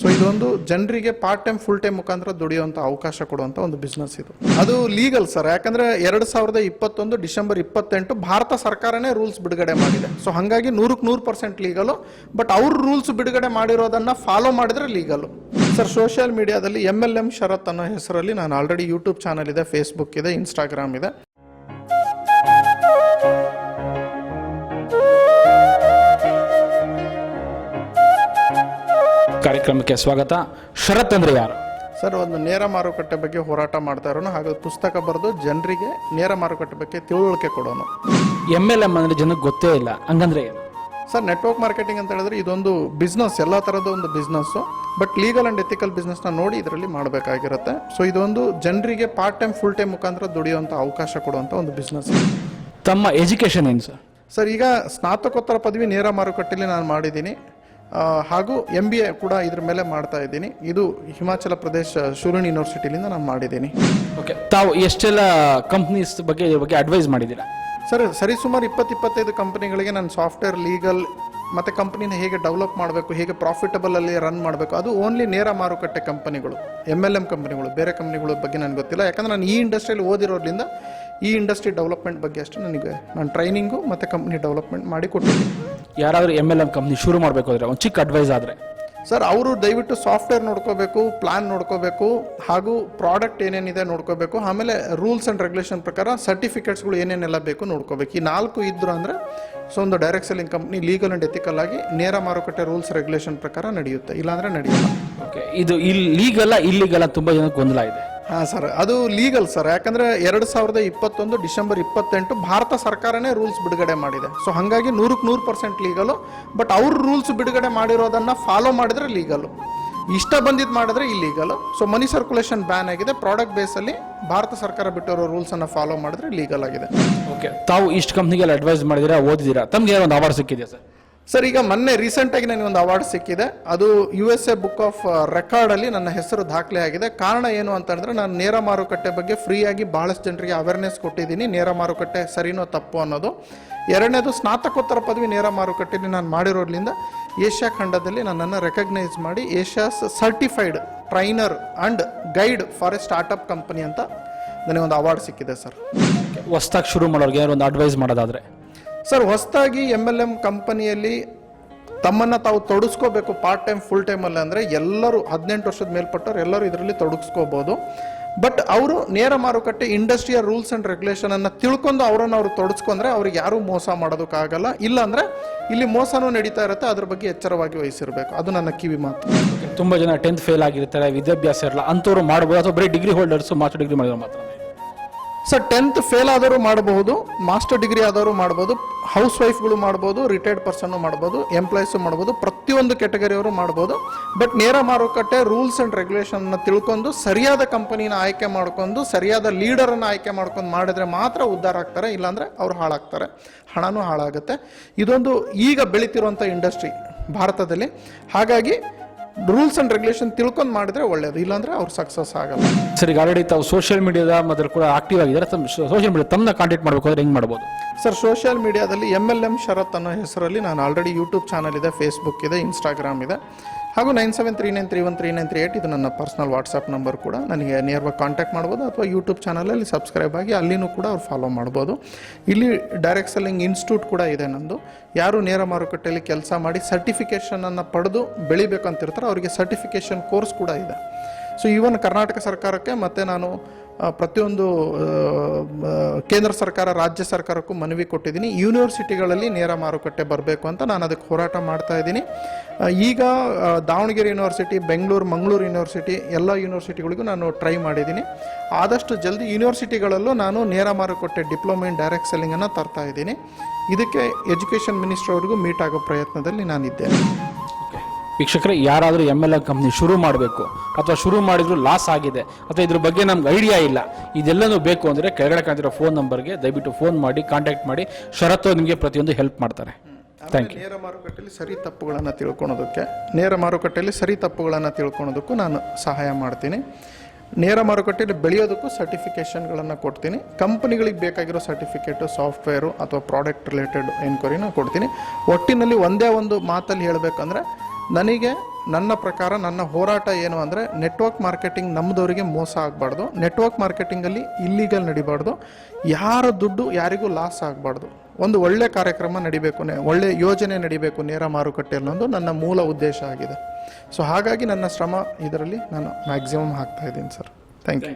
So ಇದೊಂದು ಜನರಿಗೆ part time full time ಮುಖಾಂತರ ದುಡಿಯುವಂಥ ಅವಕಾಶ ಕೊಡುವಂಥ ಒಂದು ಬಿಸ್ನೆಸ್ ಇದು. ಅದು ಲೀಗಲ್ ಸರ್, ಯಾಕಂದ್ರೆ 2021 ಡಿಸೆಂಬರ್ 28 ಭಾರತ ಸರ್ಕಾರನೇ ರೂಲ್ಸ್ ಬಿಡುಗಡೆ ಮಾಡಿದೆ. ಸೊ ಹಾಗಾಗಿ 100% ಲೀಗಲು. ಬಟ್ ಅವ್ರ ರೂಲ್ಸ್ ಬಿಡುಗಡೆ ಮಾಡಿರೋದನ್ನ ಫಾಲೋ ಮಾಡಿದ್ರೆ ಲೀಗಲು. ಸರ್ ಸೋಷಿಯಲ್ ಮೀಡಿಯಾದಲ್ಲಿ MLM ಶರತ್ ಅನ್ನೋ ಹೆಸರಲ್ಲಿ ನಾನು ಆಲ್ರೆಡಿ ಯೂಟ್ಯೂಬ್ ಚಾನಲ್ ಇದೆ, ಫೇಸ್ಬುಕ್ ಇದೆ, ಇನ್ಸ್ಟಾಗ್ರಾಮ್ ಇದೆ. ಕಾರ್ಯಕ್ರಮಕ್ಕೆ ಸ್ವಾಗತ. ಶರತ್ ಅಂದ್ರೆ ಯಾರು ಸರ್? ಒಂದು ನೇರ ಮಾರುಕಟ್ಟೆ ಬಗ್ಗೆ ಹೋರಾಟ ಮಾಡ್ತಾ ಇರೋನು, ಹಾಗೆ ಪುಸ್ತಕ ಬರೆದು ಜನರಿಗೆ ನೇರ ಮಾರುಕಟ್ಟೆ ಬಗ್ಗೆ ತಿಳುವಳಿಕೆ ಕೊಡೋನು. MLM ಅಂದ್ರೆ ಜನಕ್ಕೆ ಗೊತ್ತೇ ಇಲ್ಲ, ಹಂಗಂದ್ರೆ ಏನು ಸರ್? ನೆಟ್ವರ್ಕ್ ಮಾರ್ಕೆಟಿಂಗ್ ಅಂತ ಹೇಳಿದ್ರೆ ಇದೊಂದು ಬಿಸ್ನೆಸ್, ಎಲ್ಲ ಥರದ ಒಂದು business. But legal and ethical ಬಿಸ್ನೆಸ್ನ ನೋಡಿ ಇದರಲ್ಲಿ ಮಾಡಬೇಕಾಗಿರುತ್ತೆ. ಸೊ ಇದೊಂದು ಜನರಿಗೆ ಪಾರ್ಟ್ ಟೈಮ್ ಫುಲ್ ಟೈಮ್ ಮುಖಾಂತರ ದುಡಿಯುವಂಥ ಅವಕಾಶ ಕೊಡುವಂಥ ಒಂದು ಬಿಸ್ನೆಸ್. ತಮ್ಮ ಎಜುಕೇಶನ್ ಏನು ಸರ್? ಸರ್ ಈಗ ಸ್ನಾತಕೋತ್ತರ ಪದವಿ ನೇರ ಮಾರುಕಟ್ಟೆಯಲ್ಲಿ ನಾನು ಮಾಡಿದ್ದೀನಿ, ಹಾಗೂ MBA ಕೂಡ ಇದ್ರ ಮೇಲೆ ಮಾಡ್ತಾ ಇದ್ದೀನಿ. ಇದು ಹಿಮಾಚಲ ಪ್ರದೇಶ ಶೂರಿನ್ ಯೂನಿವರ್ಸಿಟಿಲಿಂದ ನಾನು ಮಾಡಿದ್ದೀನಿ. ಓಕೆ, ತಾವು ಎಷ್ಟೆಲ್ಲ ಕಂಪ್ನೀಸ್ ಬಗ್ಗೆ ಇದ್ರ ಬಗ್ಗೆ ಅಡ್ವೈಸ್ ಮಾಡಿದ್ದೀರಾ? ಸರ್ ಸರಿಸುಮಾರು 20-25 ಕಂಪನಿಗಳಿಗೆ ನಾನು ಸಾಫ್ಟ್ವೇರ್, ಲೀಗಲ್ ಮತ್ತು ಕಂಪ್ನಿನ ಹೇಗೆ ಡೆವಲಪ್ ಮಾಡಬೇಕು, ಹೇಗೆ ಪ್ರಾಫಿಟಬಲ್ ಅಲ್ಲಿ ರನ್ ಮಾಡಬೇಕು, ಅದು ಓನ್ಲಿ ನೇರ ಮಾರುಕಟ್ಟೆ ಕಂಪನಿಗಳು, MLM ಕಂಪನಿಗಳು. ಬೇರೆ ಕಂಪನಿಗಳ ಬಗ್ಗೆ ನನಗೆ ಗೊತ್ತಿಲ್ಲ, ಯಾಕಂದ್ರೆ ನಾನು ಈ ಇಂಡಸ್ಟ್ರಿಯಲ್ಲಿ ಓದಿರೋದ್ರಿಂದ ಈ ಇಂಡಸ್ಟ್ರಿ ಡೆವಲಪ್ಮೆಂಟ್ ಬಗ್ಗೆ ಅಷ್ಟೇ ನನಗೆ ನಾನು ಟ್ರೈನಿಂಗು ಮತ್ತು ಕಂಪ್ನಿ ಡೆವಲಪ್ಮೆಂಟ್ ಮಾಡಿ ಕೊಟ್ಟಿದ್ದೀನಿ. ಯಾರಾದರೂ MLM ಕಂಪ್ನಿ ಶುರು ಮಾಡಬೇಕು ಅಂದರೆ ಒಂದು ಚಿಕ್ಕ ಅಡ್ವೈಸ್ ಆದರೆ? ಸರ್ ಅವರು ದಯವಿಟ್ಟು ಸಾಫ್ಟ್ವೇರ್ ನೋಡ್ಕೋಬೇಕು, ಪ್ಲಾನ್ ನೋಡ್ಕೋಬೇಕು, ಹಾಗೂ ಪ್ರಾಡಕ್ಟ್ ಏನೇನಿದೆ ನೋಡ್ಕೋಬೇಕು. ಆಮೇಲೆ ರೂಲ್ಸ್ ಆ್ಯಂಡ್ ರೆಗ್ಯುಲೇಷನ್ ಪ್ರಕಾರ ಸರ್ಟಿಫಿಕೇಟ್ಸ್ಗಳು ಏನೇನೆಲ್ಲ ಬೇಕು ನೋಡ್ಕೋಬೇಕು. ಈ 4 ಇದ್ರು ಅಂದರೆ ಸೊ ಒಂದು direct selling company legal and ethical ಆಗಿ ನೇರ ಮಾರುಕಟ್ಟೆ ರೂಲ್ಸ್ ರೆಗ್ಯುಲೇಷನ್ ಪ್ರಕಾರ ನಡೆಯುತ್ತೆ, ಇಲ್ಲಾಂದರೆ ನಡೆಯುತ್ತೆ. ಓಕೆ, ಇದು ಲೀಗಲ್ಲ ಇಲ್ಲಿಗಲ್ಲ ತುಂಬ ಜನಕ್ಕೆ ಗೊಂದಲ ಇದೆ. ಹಾಂ ಸರ್, ಅದು ಲೀಗಲ್ ಸರ್, ಯಾಕಂದರೆ 2021 ಡಿಸೆಂಬರ್ 28 ಭಾರತ ಸರ್ಕಾರನೇ ರೂಲ್ಸ್ ಬಿಡುಗಡೆ ಮಾಡಿದೆ. ಸೊ ಹಾಗಾಗಿ 100% ಲೀಗಲು. ಬಟ್ ಅವ್ರ ರೂಲ್ಸ್ ಬಿಡುಗಡೆ ಮಾಡಿರೋದನ್ನು ಫಾಲೋ ಮಾಡಿದ್ರೆ ಲೀಗಲು, ಇಷ್ಟ ಬಂದಿದ್ದು ಮಾಡಿದ್ರೆ ಇಲ್ಲೀಗಲು. ಸೊ ಮನಿ ಸರ್ಕ್ಯುಲೇಷನ್ ಬ್ಯಾನ್ ಆಗಿದೆ. ಪ್ರಾಡಕ್ಟ್ ಬೇಸಲ್ಲಿ ಭಾರತ ಸರ್ಕಾರ ಬಿಟ್ಟಿರೋ ರೂಲ್ಸನ್ನು ಫಾಲೋ ಮಾಡಿದ್ರೆ ಲೀಗಲ್ ಆಗಿದೆ. ಓಕೆ, ತಾವು ಇಷ್ಟು ಕಂಪ್ನಿಗೆಲ್ಲ ಅಡ್ವೈಸ್ ಮಾಡಿದ್ದೀರಾ, ಓದಿದ್ದೀರಾ, ತಮಗೆ ಒಂದು ಅವಾರ್ಡ್ ಸಿಕ್ಕಿದೆಯಾ ಸರ್? ಸರ್ ಈಗ ಮೊನ್ನೆ ರೀಸೆಂಟಾಗಿ ನನಗೆ ಒಂದು ಅವಾರ್ಡ್ ಸಿಕ್ಕಿದೆ. ಅದು USA ಬುಕ್ ಆಫ್ ರೆಕಾರ್ಡಲ್ಲಿ ನನ್ನ ಹೆಸರು ದಾಖಲೆ ಆಗಿದೆ. ಕಾರಣ ಏನು ಅಂತಂದರೆ ನಾನು ನೇರ ಮಾರುಕಟ್ಟೆ ಬಗ್ಗೆ ಫ್ರೀಯಾಗಿ ಭಾಳಷ್ಟು ಜನರಿಗೆ ಅವೇರ್ನೆಸ್ ಕೊಟ್ಟಿದ್ದೀನಿ, ನೇರ ಮಾರುಕಟ್ಟೆ ಸರಿನೋ ತಪ್ಪು ಅನ್ನೋದು. ಎರಡನೇದು, ಸ್ನಾತಕೋತ್ತರ ಪದವಿ ನೇರ ಮಾರುಕಟ್ಟೆಯಲ್ಲಿ ನಾನು ಮಾಡಿರೋದ್ರಿಂದ ಏಷ್ಯಾ ಖಂಡದಲ್ಲಿ ನನ್ನನ್ನು ರೆಕಗ್ನೈಸ್ ಮಾಡಿ Asia's certified trainer and guide for A startup company ಅಂತ ನನಗೆ ಒಂದು ಅವಾರ್ಡ್ ಸಿಕ್ಕಿದೆ ಸರ್. ಹೊಸ್ದಾಗಿ ಶುರು ಮಾಡೋರಿಗೆ ಏನಾದ್ರು ಒಂದು ಅಡ್ವೈಸ್ ಮಾಡೋದಾದರೆ? ಸರ್ ಹೊಸದಾಗಿ MLM ಕಂಪನಿಯಲ್ಲಿ ತಮ್ಮನ್ನು ತಾವು ತೊಡಗಿಸ್ಕೋಬೇಕು ಪಾರ್ಟ್ ಟೈಮ್ ಫುಲ್ ಟೈಮಲ್ಲಿ ಅಂದರೆ ಎಲ್ಲರೂ 18 ವರ್ಷದ ಮೇಲ್ಪಟ್ಟವ್ರು ಎಲ್ಲರೂ ಇದರಲ್ಲಿ ತೊಡಗಿಸ್ಕೋಬೋದು. ಬಟ್ ಅವರು ನೇರ ಮಾರುಕಟ್ಟೆ ಇಂಡಸ್ಟ್ರಿಯ ರೂಲ್ಸ್ ಆ್ಯಂಡ್ ರೆಗ್ಯುಲೇಷನನ್ನು ತಿಳ್ಕೊಂಡು ಅವರನ್ನು ಅವರು ತೊಡಗಿಸ್ಕೊಂಡ್ರೆ ಅವ್ರಿಗೆ ಯಾರೂ ಮೋಸ ಮಾಡೋದಕ್ಕಾಗಲ್ಲ. ಇಲ್ಲಾಂದರೆ ಇಲ್ಲಿ ಮೋಸನೂ ನಡೀತಾ ಇರುತ್ತೆ, ಅದ್ರ ಬಗ್ಗೆ ಎಚ್ಚರವಾಗಿ ವಹಿಸಿರಬೇಕು. ಅದು ನನ್ನ ಕಿವಿ ಮಾತು. ತುಂಬ ಜನ 10th ಫೇಲ್ ಆಗಿರ್ತಾರೆ, ವಿದ್ಯಾಭ್ಯಾಸ ಇರಲ್ಲ, ಅಂಥವ್ರು ಮಾಡ್ಬೋದು ಅಥವಾ ಬರೀ ಡಿಗ್ರಿ ಹೋಲ್ಡರ್ಸು ಮಾಸ್ಟರ್ ಡಿಗ್ರಿ ಮಾಡಿದ್ರು ಮಾತ್ರ? ಸರ್ 10th ಫೇಲ್ ಆದವರು ಮಾಡ್ಬೋದು, ಮಾಸ್ಟರ್ ಡಿಗ್ರಿ ಆದವರು ಮಾಡ್ಬೋದು, ಹೌಸ್ ವೈಫ್ಗಳು ಮಾಡ್ಬೋದು, ರಿಟೈರ್ಡ್ ಪರ್ಸನ್ನು ಮಾಡ್ಬೋದು, ಎಂಪ್ಲಾಯೀಸು ಮಾಡ್ಬೋದು, ಪ್ರತಿಯೊಂದು ಕ್ಯಾಟಗರಿಯವರು ಮಾಡ್ಬೋದು. ಬಟ್ ನೇರ ಮಾರುಕಟ್ಟೆ ರೂಲ್ಸ್ ಆ್ಯಂಡ್ ರೆಗ್ಯುಲೇಷನ್ನ ತಿಳ್ಕೊಂಡು ಸರಿಯಾದ ಕಂಪನಿನ ಆಯ್ಕೆ ಮಾಡ್ಕೊಂಡು ಸರಿಯಾದ ಲೀಡರನ್ನು ಆಯ್ಕೆ ಮಾಡ್ಕೊಂಡು ಮಾಡಿದ್ರೆ ಮಾತ್ರ ಉದ್ಧಾರ ಆಗ್ತಾರೆ, ಇಲ್ಲಾಂದರೆ ಅವ್ರು ಹಾಳಾಗ್ತಾರೆ, ಹಣನೂ ಹಾಳಾಗುತ್ತೆ. ಇದೊಂದು ಈಗ ಬೆಳೀತಿರುವಂಥ ಇಂಡಸ್ಟ್ರಿ ಭಾರತದಲ್ಲಿ. ಹಾಗಾಗಿ ರೂಲ್ಸ್ ಆ್ಯಂಡ್ ರೆಗ್ಯುಲೇಷನ್ ತಿಳ್ಕೊಂಡು ಮಾಡಿದ್ರೆ ಒಳ್ಳೆಯದು, ಇಲ್ಲಾಂದರೆ ಅವ್ರು ಸಕ್ಸಸ್ ಆಗಲ್ಲ. ಸರ್ ಈಗ ಆಲ್ರೆಡಿ ತಾವು ಸೋಷಿಯಲ್ ಮೀಡಿಯಾದ ಮತ್ತು ಕೂಡ ಆಕ್ಟಿವ್ ಆಗಿದ್ದಾರೆ. ಸೋಷಿಯಲ್ ಮೀಡಿಯಾ ತಮ್ಮನ್ನ ಕಾಂಟ್ಯಾಕ್ಟ್ ಮಾಡಬೇಕು ಅಂದರೆ ಹೆಂಗೆ ಮಾಡ್ಬೋದು? ಸರ್ ಸೋಷಿಯಲ್ ಮೀಡಿಯಾದಲ್ಲಿ MLM ಶರತ್ ಅನ್ನೋ ಹೆಸರಲ್ಲಿ ನಾನು ಆಲ್ರೆಡಿ ಯೂಟ್ಯೂಬ್ ಚಾನಲ್ ಇದೆ, ಫೇಸ್ಬುಕ್ ಇದೆ, ಇನ್ಸ್ಟಾಗ್ರಾಮ್ ಇದೆ, ಹಾಗೂ 9739313938 ಇದು ನನ್ನ ಪರ್ಸ್ನಲ್ ವಾಟ್ಸಪ್ ನಂಬರ್ ಕೂಡ. ನನಗೆ ನೇರವಾಗಿ ಕಾಂಟ್ಯಾಕ್ಟ್ ಮಾಡ್ಬೋದು, ಅಥವಾ ಯೂಟ್ಯೂಬ್ ಚಾನಲಲ್ಲಿ ಸಬ್ಸ್ಕ್ರೈಬ್ ಆಗಿ ಅಲ್ಲಿನೂ ಕೂಡ ಅವ್ರು ಫಾಲೋ ಮಾಡ್ಬೋದು. ಇಲ್ಲಿ ಡೈರೆಕ್ಟ್ ಸೆಲ್ಲಿಂಗ್ ಇನ್ಸ್ಟಿಟ್ಯೂಟ್ ಕೂಡ ಇದೆ ನಂದು. ಯಾರು ನೇರ ಮಾರುಕಟ್ಟೆಯಲ್ಲಿ ಕೆಲಸ ಮಾಡಿ ಸರ್ಟಿಫಿಕೇಷನನ್ನು ಪಡೆದು ಬೆಳಿಬೇಕಂತಿರ್ತಾರೆ ಅವರಿಗೆ ಸರ್ಟಿಫಿಕೇಷನ್ ಕೋರ್ಸ್ ಕೂಡ ಇದೆ. ಸೊ ಈವನ್ ಕರ್ನಾಟಕ ಸರ್ಕಾರಕ್ಕೆ ಮತ್ತು ನಾನು ಪ್ರತಿಯೊಂದು ಕೇಂದ್ರ ಸರ್ಕಾರ, ರಾಜ್ಯ ಸರ್ಕಾರಕ್ಕೂ ಮನವಿ ಕೊಟ್ಟಿದ್ದೀನಿ, ಯೂನಿವರ್ಸಿಟಿಗಳಲ್ಲಿ ನೇರ ಮಾರುಕಟ್ಟೆ ಬರಬೇಕು ಅಂತ. ನಾನು ಅದಕ್ಕೆ ಹೋರಾಟ ಮಾಡ್ತಾ ಇದ್ದೀನಿ. ಈಗ ದಾವಣಗೆರೆ ಯೂನಿವರ್ಸಿಟಿ, ಬೆಂಗಳೂರು, ಮಂಗಳೂರು ಯೂನಿವರ್ಸಿಟಿ, ಎಲ್ಲ ಯೂನಿವರ್ಸಿಟಿಗಳಿಗೂ ನಾನು ಟ್ರೈ ಮಾಡಿದ್ದೀನಿ. ಆದಷ್ಟು ಜಲ್ದಿ ಯೂನಿವರ್ಸಿಟಿಗಳಲ್ಲೂ ನಾನು ನೇರ ಮಾರುಕಟ್ಟೆ ಡಿಪ್ಲೊಮಾ ಇನ್ ಡೈರೆಕ್ಟ್ ಸೆಲ್ಲಿಂಗನ್ನು ತರ್ತಾ ಇದ್ದೀನಿ. ಇದಕ್ಕೆ ಎಜುಕೇಷನ್ ಮಿನಿಸ್ಟರ್ ಅವರಿಗೂ ಮೀಟ್ ಆಗೋ ಪ್ರಯತ್ನದಲ್ಲಿ ನಾನಿದ್ದೇನೆ. ವೀಕ್ಷಕರೇ, ಯಾರಾದರೂ MLM ಕಂಪ್ನಿ ಶುರು ಮಾಡಬೇಕು ಅಥವಾ ಶುರು ಮಾಡಿದ್ರು ಲಾಸ್ ಆಗಿದೆ ಅಥವಾ ಇದ್ರ ಬಗ್ಗೆ ನಮ್ಗೆ ಐಡಿಯಾ ಇಲ್ಲ, ಇದೆಲ್ಲನೂ ಬೇಕು ಅಂದರೆ ಕೆಳಗಡೆ ಕಾಣ್ತಿರೋ ಫೋನ್ ನಂಬರ್ಗೆ ದಯವಿಟ್ಟು ಫೋನ್ ಮಾಡಿ, ಕಾಂಟ್ಯಾಕ್ಟ್ ಮಾಡಿ. ಶರತ್ ನಿಮಗೆ ಪ್ರತಿಯೊಂದು ಹೆಲ್ಪ್ ಮಾಡ್ತಾರೆ. Thank you. ನೇರ ಮಾರುಕಟ್ಟೆಯಲ್ಲಿ ಸರಿ ತಪ್ಪುಗಳನ್ನು ತಿಳ್ಕೊಳೋದಕ್ಕೂ ನಾನು ಸಹಾಯ ಮಾಡ್ತೀನಿ. ನೇರ ಮಾರುಕಟ್ಟೆಯಲ್ಲಿ ಬೆಳೆಯೋದಕ್ಕೂ ಸರ್ಟಿಫಿಕೇಷನ್ಗಳನ್ನು ಕೊಡ್ತೀನಿ. ಕಂಪನಿಗಳಿಗೆ ಬೇಕಾಗಿರೋ ಸರ್ಟಿಫಿಕೇಟು, ಸಾಫ್ಟ್ವೇರು ಅಥವಾ ಪ್ರಾಡಕ್ಟ್ ರಿಲೇಟೆಡ್ ಎನ್ಕ್ವೈರಿನ ಕೊಡ್ತೀನಿ. ಒಟ್ಟಿನಲ್ಲಿ ಒಂದೇ ಒಂದು ಮಾತಲ್ಲಿ ಹೇಳಬೇಕಂದ್ರೆ, ನನಗೆ ನನ್ನ ಪ್ರಕಾರ ನನ್ನ ಹೋರಾಟ ಏನು ಅಂದರೆ ನೆಟ್ವರ್ಕ್ ಮಾರ್ಕೆಟಿಂಗ್ ನಮ್ಮದವರಿಗೆ ಮೋಸ ಆಗಬಾರ್ದು, ನೆಟ್ವರ್ಕ್ ಮಾರ್ಕೆಟಿಂಗಲ್ಲಿ ಇಲ್ಲೀಗಲ್ ನಡಿಬಾರ್ದು, ಯಾರ ದುಡ್ಡು ಯಾರಿಗೂ ಲಾಸ್ ಆಗಬಾರ್ದು, ಒಂದು ಒಳ್ಳೆ ಕಾರ್ಯಕ್ರಮ ನಡಿಬೇಕು, ಒಳ್ಳೆ ಯೋಜನೆ ನಡಿಬೇಕು ನೇರ ಮಾರುಕಟ್ಟೆ ಅನ್ನೋದು ನನ್ನ ಮೂಲ ಉದ್ದೇಶ ಆಗಿದೆ. ಸೊ ಹಾಗಾಗಿ ನನ್ನ ಶ್ರಮ ಇದರಲ್ಲಿ ನಾನು ಮ್ಯಾಕ್ಸಿಮಮ್ ಹಾಕ್ತಾ ಇದ್ದೀನಿ ಸರ್. Thank you.